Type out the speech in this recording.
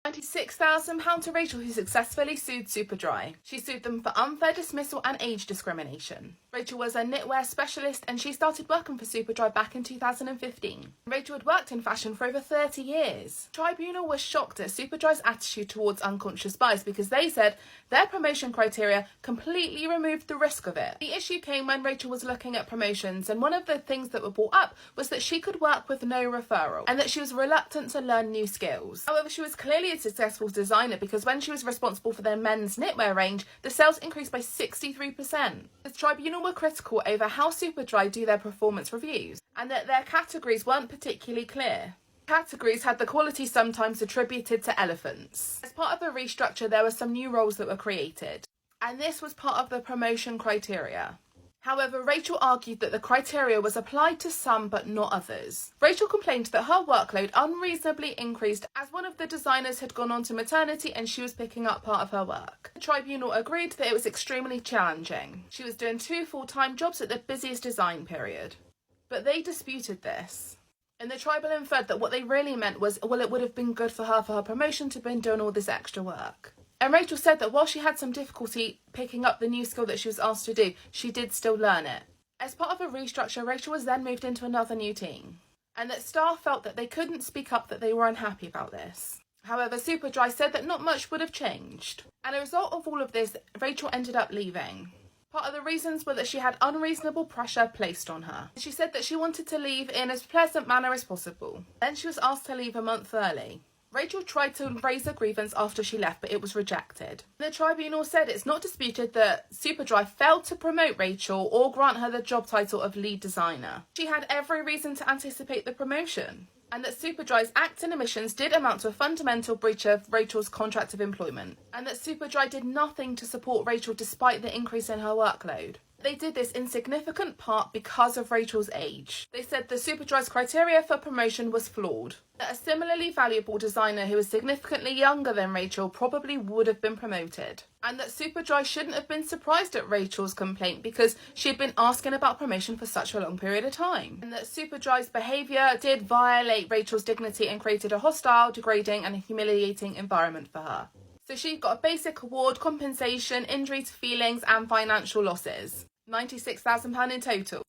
£96,000 to Rachel, who successfully sued Superdry. She sued them for unfair dismissal and age discrimination. Rachel was a knitwear specialist and she started working for Superdry back in 2015. Rachel had worked in fashion for over 30 years. The tribunal was shocked at Superdry's attitude towards unconscious bias because they said their promotion criteria completely removed the risk of it. The issue came when Rachel was looking at promotions, and one of the things that were brought up was that she could work with no referral and that she was reluctant to learn new skills. However, she was clearly a successful designer because when she was responsible for their men's knitwear range, the sales increased by 63%. The tribunal were critical over how Superdry do their performance reviews and that their categories weren't particularly clear. Categories had the quality sometimes attributed to elephants. As part of the restructure, there were some new roles that were created, and this was part of the promotion criteria. However, Rachel argued that the criteria was applied to some but not others. Rachel complained that her workload unreasonably increased as one of the designers had gone on to maternity and she was picking up part of her work. The tribunal agreed that it was extremely challenging. She was doing 2 full-time jobs at the busiest design period. But they disputed this. And the tribunal inferred that what they really meant was, well, it would have been good for her promotion to have been doing all this extra work. And Rachel said that while she had some difficulty picking up the new skill that she was asked to do, she did still learn it. As part of a restructure, Rachel was then moved into another new team, and that staff felt that they couldn't speak up, that they were unhappy about this. However, Superdry said that not much would have changed. And as a result of all of this, Rachel ended up leaving. Part of the reasons were that she had unreasonable pressure placed on her. She said that she wanted to leave in as pleasant manner as possible. Then she was asked to leave a month early. Rachel tried to raise a grievance after she left, but it was rejected. The tribunal said it's not disputed that Superdry failed to promote Rachel or grant her the job title of lead designer. She had every reason to anticipate the promotion, and that Superdry's acts and omissions did amount to a fundamental breach of Rachel's contract of employment, and that Superdry did nothing to support Rachel despite the increase in her workload. They did this in significant part because of Rachel's age. They said the Superdry's criteria for promotion was flawed. That a similarly valuable designer who was significantly younger than Rachel probably would have been promoted. And that Superdry shouldn't have been surprised at Rachel's complaint because she had been asking about promotion for such a long period of time. And that Superdry's behaviour did violate Rachel's dignity and created a hostile, degrading and humiliating environment for her. So she got a basic award, compensation, injury to feelings and financial losses. £96,000 in total.